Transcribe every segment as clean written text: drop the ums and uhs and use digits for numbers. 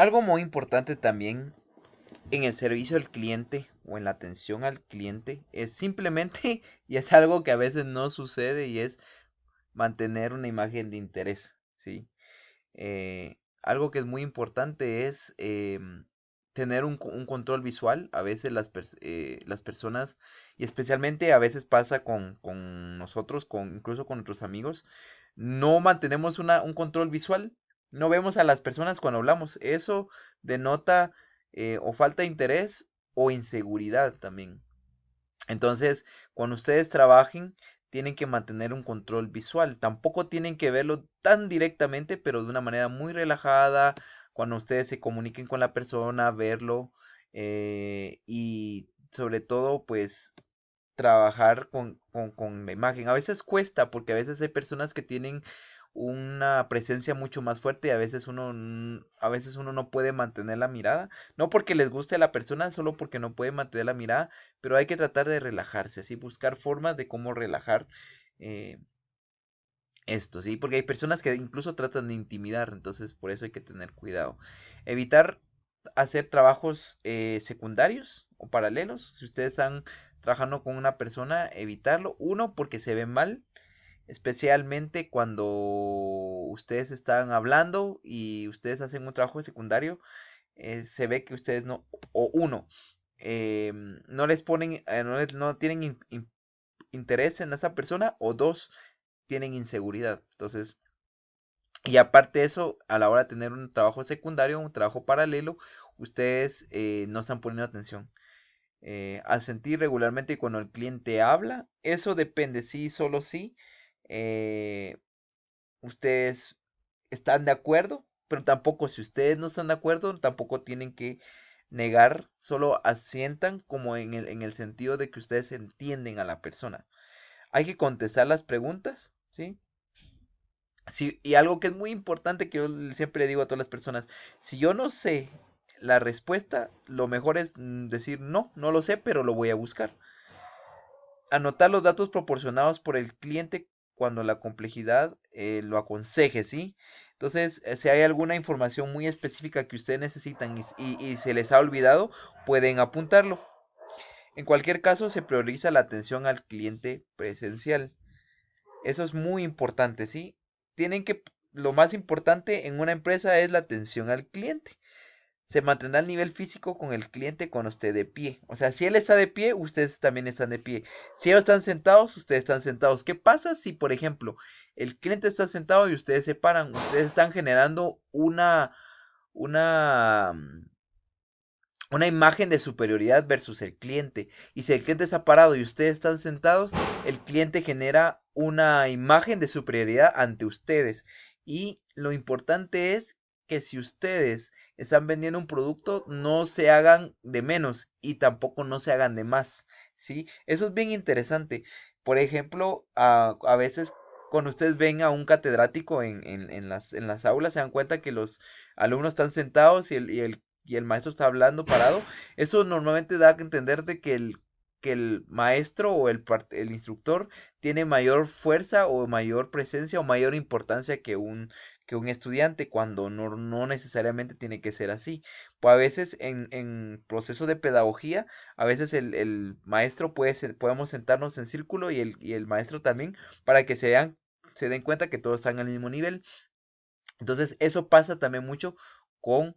Algo muy importante también en el servicio al cliente o en la atención al cliente es simplemente, y es algo que a veces no sucede, y es mantener una imagen de interés, ¿sí? Algo que es muy importante es tener un control visual. A veces las personas, y especialmente a veces pasa con nosotros, incluso con nuestros amigos, no mantenemos un control visual. No vemos a las personas cuando hablamos. Eso denota o falta de interés o inseguridad también. Entonces, cuando ustedes trabajen, tienen que mantener un control visual. Tampoco tienen que verlo tan directamente, pero de una manera muy relajada. Cuando ustedes se comuniquen con la persona, verlo. Y sobre todo, pues trabajar con la imagen. A veces cuesta porque a veces hay personas que tienen una presencia mucho más fuerte y a veces a veces uno no puede mantener la mirada, no porque les guste a la persona, solo porque no puede mantener la mirada, pero hay que tratar de relajarse, así buscar formas de cómo relajar eh, esto, ¿sí? Porque hay personas que incluso tratan de intimidar, entonces por eso hay que tener cuidado. Evitar hacer trabajos secundarios o paralelos. Si ustedes están trabajando con una persona, evitarlo. Uno, porque se ve mal, especialmente cuando ustedes están hablando y ustedes hacen un trabajo secundario, se ve que ustedes no, o uno, no les ponen, no tienen interés en esa persona, o dos, tienen inseguridad. Entonces, y aparte de eso, a la hora de tener un trabajo secundario, un trabajo paralelo, ustedes no están poniendo atención. A sentir regularmente cuando el cliente habla, eso depende, sí, solo sí. eh, Ustedes están de acuerdo, pero tampoco si ustedes no están de acuerdo, tampoco tienen que negar, solo asientan como en el sentido de que ustedes entienden a la persona. Hay que contestar las preguntas, ¿sí? Sí, y algo que es muy importante que yo siempre le digo a todas las personas, si yo no sé la respuesta, lo mejor es decir no, no lo sé, pero lo voy a buscar. Anotar los datos proporcionados por el cliente cuando la complejidad lo aconseje, ¿sí? Entonces, si hay alguna información muy específica que ustedes necesitan y se les ha olvidado, pueden apuntarlo. En cualquier caso, se prioriza la atención al cliente presencial. Eso es muy importante, ¿sí? Lo más importante en una empresa es la atención al cliente. Se mantendrá el nivel físico con el cliente cuando esté de pie. O sea, si él está de pie, ustedes también están de pie. Si ellos están sentados, ustedes están sentados. ¿Qué pasa si, por ejemplo, el cliente está sentado y ustedes se paran? Ustedes están generando una, una imagen de superioridad versus el cliente. Y si el cliente está parado y ustedes están sentados, el cliente genera una imagen de superioridad ante ustedes. Y lo importante es que si ustedes están vendiendo un producto, no se hagan de menos y tampoco no se hagan de más, ¿sí? Eso es bien interesante. Por ejemplo, a veces cuando ustedes ven a un catedrático en las aulas, se dan cuenta que los alumnos están sentados y el maestro está hablando parado. Eso normalmente da a entender de que el maestro o el instructor tiene mayor fuerza o mayor presencia o mayor importancia que un estudiante, cuando no necesariamente tiene que ser así. Pues a veces en proceso de pedagogía, a veces el maestro podemos sentarnos en círculo y el maestro también, para que se den cuenta que todos están al mismo nivel. Entonces, eso pasa también mucho con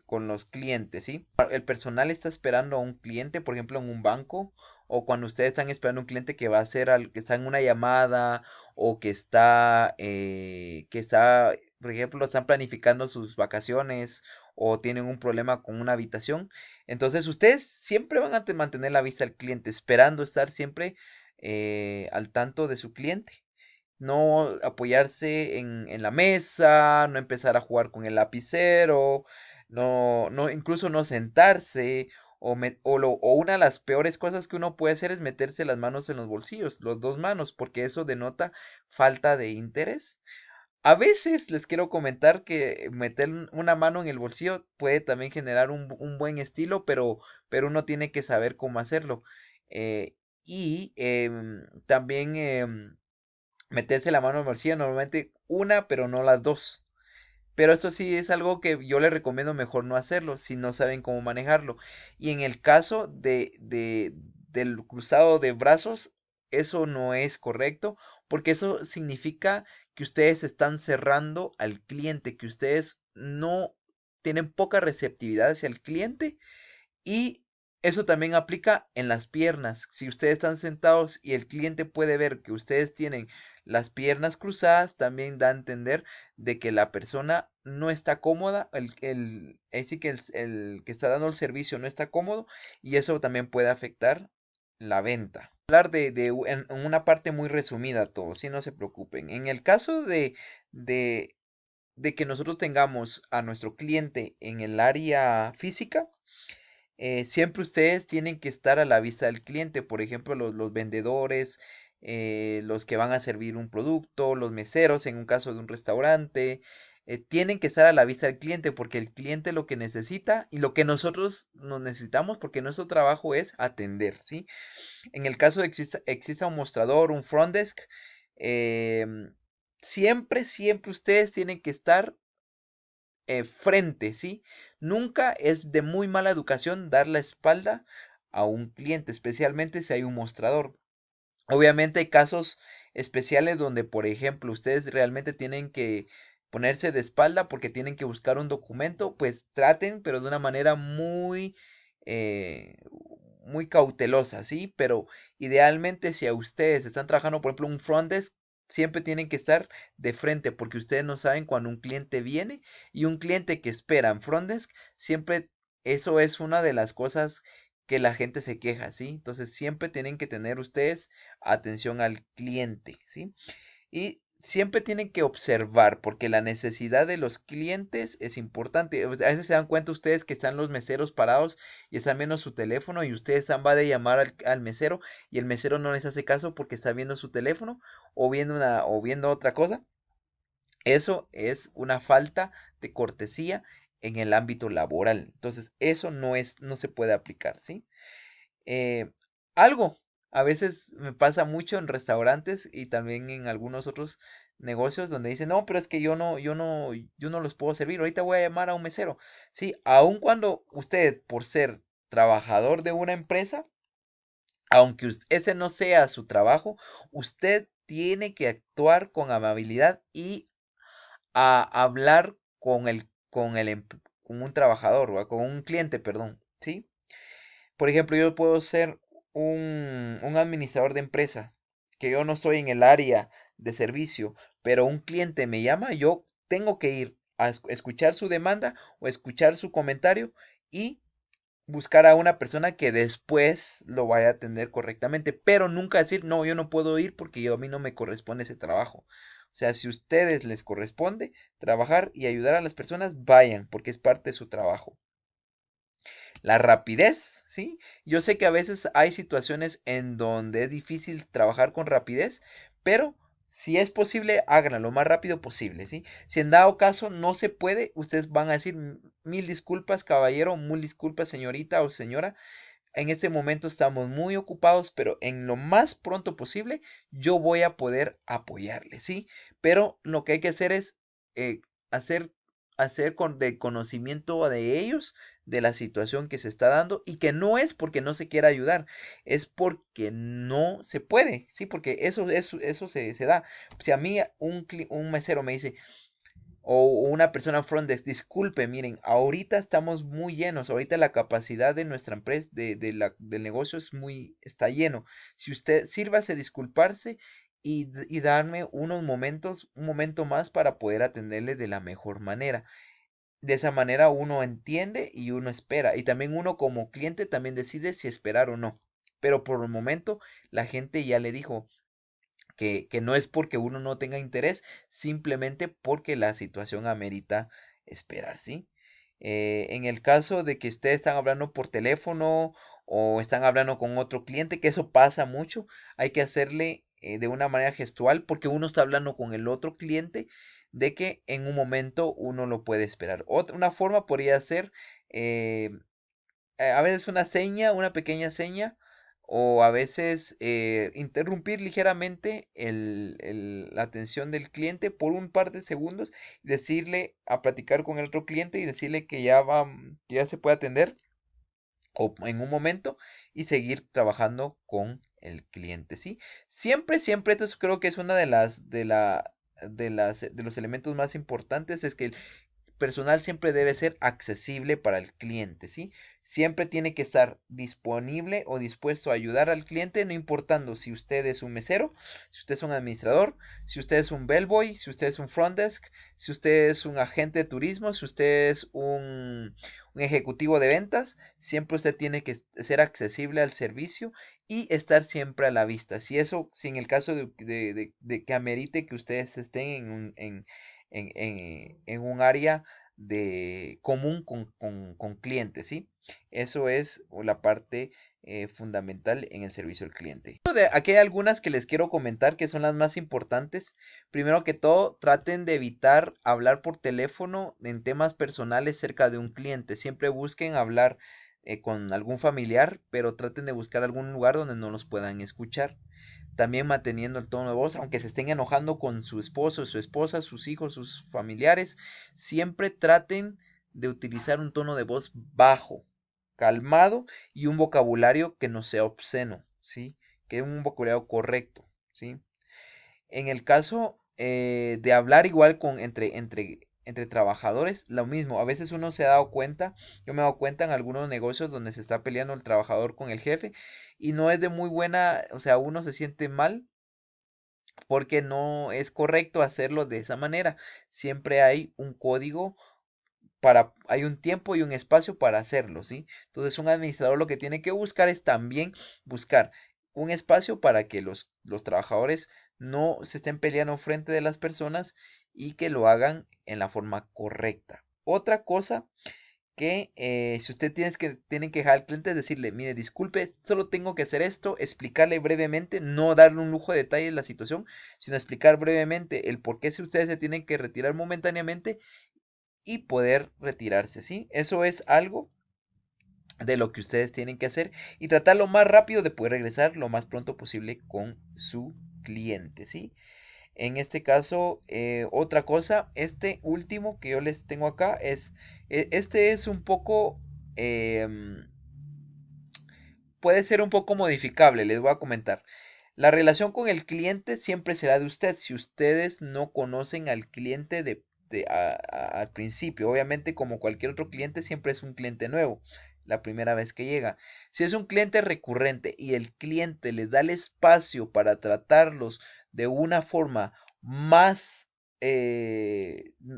con los clientes, ¿sí? El personal está esperando a un cliente, por ejemplo, en un banco, o cuando ustedes están esperando a un cliente que va a hacer, que está en una llamada, o por ejemplo, están planificando sus vacaciones, o tienen un problema con una habitación. Entonces, ustedes siempre van a mantener la vista al cliente, esperando estar siempre al tanto de su cliente. No apoyarse en la mesa, no empezar a jugar con el lapicero, incluso no sentarse, o una de las peores cosas que uno puede hacer es meterse las manos en los bolsillos, las dos manos, porque eso denota falta de interés. A veces les quiero comentar que meter una mano en el bolsillo puede también generar un buen estilo, pero uno tiene que saber cómo hacerlo. Y también meterse la mano en el bolsillo, normalmente una, pero no las dos. Pero eso sí es algo que yo les recomiendo mejor no hacerlo si no saben cómo manejarlo. Y en el caso del cruzado de brazos, eso no es correcto porque eso significa que ustedes están cerrando al cliente, que ustedes no tienen poca receptividad hacia el cliente y eso también aplica en las piernas. Si ustedes están sentados y el cliente puede ver que ustedes tienen las piernas cruzadas, también da a entender de que la persona no está cómoda, es decir, que el que está dando el servicio no está cómodo y eso también puede afectar la venta. Hablar en una parte muy resumida todo, si no se preocupen. En el caso de, de que nosotros tengamos a nuestro cliente en el área física, siempre ustedes tienen que estar a la vista del cliente, por ejemplo, los vendedores, los que van a servir un producto, los meseros en un caso de un restaurante, tienen que estar a la vista del cliente porque el cliente lo que necesita y lo que nosotros nos necesitamos porque nuestro trabajo es atender, ¿sí? En el caso de que exista un mostrador, un front desk, siempre ustedes tienen que estar frente, ¿sí? Nunca es de muy mala educación dar la espalda a un cliente, especialmente si hay un mostrador. Obviamente hay casos especiales donde, por ejemplo, ustedes realmente tienen que ponerse de espalda porque tienen que buscar un documento, pues traten, pero de una manera eh, muy cautelosa, ¿sí? Pero idealmente si a ustedes están trabajando, por ejemplo, un front desk, siempre tienen que estar de frente porque ustedes no saben cuando un cliente viene y un cliente que espera en front desk, siempre eso es una de las cosas que la gente se queja, ¿sí? Entonces siempre tienen que tener ustedes atención al cliente, ¿sí? Y siempre tienen que observar, porque la necesidad de los clientes es importante. A veces se dan cuenta ustedes que están los meseros parados y están viendo su teléfono y ustedes están va de llamar al mesero y el mesero no les hace caso porque está viendo su teléfono o viendo otra cosa. Eso es una falta de cortesía en el ámbito laboral. Entonces, eso no se puede aplicar, ¿sí? Eh, algo, a veces me pasa mucho en restaurantes y también en algunos otros negocios donde dicen, no, pero es que yo no los puedo servir, ahorita voy a llamar a un mesero. Sí, aun cuando usted, por ser trabajador de una empresa, aunque ese no sea su trabajo, usted tiene que actuar con amabilidad y a hablar con un trabajador, o con un cliente, perdón, ¿sí? Por ejemplo, yo puedo ser un administrador de empresa, que yo no estoy en el área de servicio, pero un cliente me llama, yo tengo que ir a escuchar su demanda o escuchar su comentario y buscar a una persona que después lo vaya a atender correctamente, pero nunca decir, no, yo no puedo ir porque a mí no me corresponde ese trabajo. O sea, si a ustedes les corresponde trabajar y ayudar a las personas, vayan, porque es parte de su trabajo. La rapidez, ¿sí? Yo sé que a veces hay situaciones en donde es difícil trabajar con rapidez, pero si es posible, háganlo lo más rápido posible, ¿sí? Si en dado caso no se puede, ustedes van a decir mil disculpas, caballero, mil disculpas, señorita o señora. En este momento estamos muy ocupados, pero en lo más pronto posible yo voy a poder apoyarle, ¿sí? Pero lo que hay que hacer es eh, hacer, hacer de conocimiento de ellos de la situación que se está dando y que no es porque no se quiera ayudar, es porque no se puede, ¿sí? Porque eso se da. Si a mí un mesero me dice, o una persona front desk, disculpe, miren, ahorita estamos muy llenos, ahorita la capacidad de nuestra empresa, del negocio está lleno. Si usted sírvase disculparse y darme un momento más para poder atenderle de la mejor manera. De esa manera uno entiende y uno espera. Y también uno como cliente también decide si esperar o no. Pero por el momento la gente ya le dijo, que no es porque uno no tenga interés, simplemente porque la situación amerita esperar, ¿sí? En el caso de que ustedes están hablando por teléfono o están hablando con otro cliente, que eso pasa mucho, hay que hacerle de una manera gestual porque uno está hablando con el otro cliente de que en un momento uno lo puede esperar. Una forma podría ser a veces una seña, una pequeña seña o a veces interrumpir ligeramente la atención del cliente por un par de segundos, decirle a platicar con el otro cliente y decirle que ya va, que ya se puede atender o en un momento y seguir trabajando con el cliente, ¿sí? Siempre, siempre, esto creo que es una de los elementos más importantes, es que el personal siempre debe ser accesible para el cliente, ¿sí? Siempre tiene que estar disponible o dispuesto a ayudar al cliente, no importando si usted es un mesero, si usted es un administrador, si usted es un bellboy, si usted es un front desk, si usted es un agente de turismo, si usted es un ejecutivo de ventas, siempre usted tiene que ser accesible al servicio y estar siempre a la vista. Si en el caso de que amerite que ustedes estén en un área de común con clientes, ¿sí? Eso es la parte fundamental en el servicio al cliente. Aquí hay algunas que les quiero comentar que son las más importantes. Primero que todo, traten de evitar hablar por teléfono en temas personales cerca de un cliente. Siempre busquen hablar con algún familiar, pero traten de buscar algún lugar donde no los puedan escuchar. También manteniendo el tono de voz, aunque se estén enojando con su esposo, su esposa, sus hijos, sus familiares, siempre traten de utilizar un tono de voz bajo, calmado y un vocabulario que no sea obsceno, ¿sí? Que es un vocabulario correcto, ¿sí? En el caso de hablar igual entre trabajadores, lo mismo. A veces uno se ha dado cuenta, yo me he dado cuenta en algunos negocios donde se está peleando el trabajador con el jefe y no es de muy buena, o sea, uno se siente mal porque no es correcto hacerlo de esa manera. Siempre hay un código hay un tiempo y un espacio para hacerlo, ¿sí? Entonces un administrador lo que tiene que buscar es también buscar un espacio para que los trabajadores no se estén peleando frente de las personas y que lo hagan en la forma correcta. Otra cosa que si usted tienen que dejar al cliente decirle, mire, disculpe, solo tengo que hacer esto, explicarle brevemente, no darle un lujo de detalle en la situación, sino explicar brevemente el por qué si ustedes se tienen que retirar momentáneamente y poder retirarse, ¿sí? Eso es algo de lo que ustedes tienen que hacer y tratar lo más rápido de poder regresar lo más pronto posible con su cliente, ¿sí? En este caso, otra cosa, este último que yo les tengo acá este es un poco, puede ser un poco modificable, les voy a comentar. La relación con el cliente siempre será de usted si ustedes no conocen al cliente al principio. Obviamente, como cualquier otro cliente, siempre es un cliente nuevo la primera vez que llega. Si es un cliente recurrente y el cliente les da el espacio para tratarlos de una forma más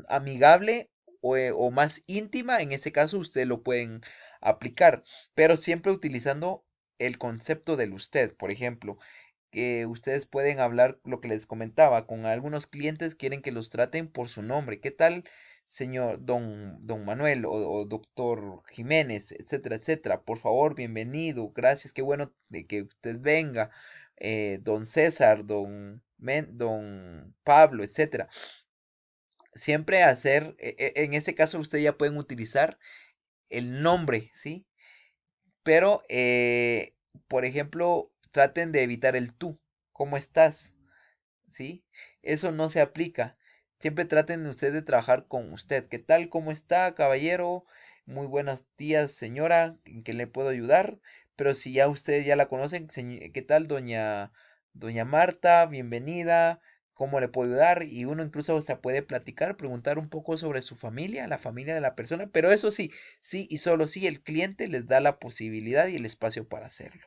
amigable o más íntima, en ese caso ustedes lo pueden aplicar, pero siempre utilizando el concepto del usted. Por ejemplo, que ustedes pueden hablar lo que les comentaba, con algunos clientes quieren que los traten por su nombre. ¿Qué tal, señor don Manuel o doctor Jiménez, etcétera, etcétera? Por favor, bienvenido, gracias, qué bueno de que usted venga. Don César, don Pablo, etcétera. Siempre en este caso ustedes ya pueden utilizar el nombre, ¿sí? Pero, por ejemplo, traten de evitar el tú. ¿Cómo estás? ¿Sí? Eso no se aplica. Siempre traten ustedes de trabajar con usted. ¿Qué tal? ¿Cómo está, caballero? Muy buenos días, señora. ¿En qué le puedo ayudar? Pero si ya ustedes ya la conocen, ¿qué tal, doña Marta? Bienvenida. ¿Cómo le puedo ayudar? Y uno incluso se puede platicar, preguntar un poco sobre su familia, la familia de la persona. Pero eso sí, sí y solo si el cliente les da la posibilidad y el espacio para hacerlo.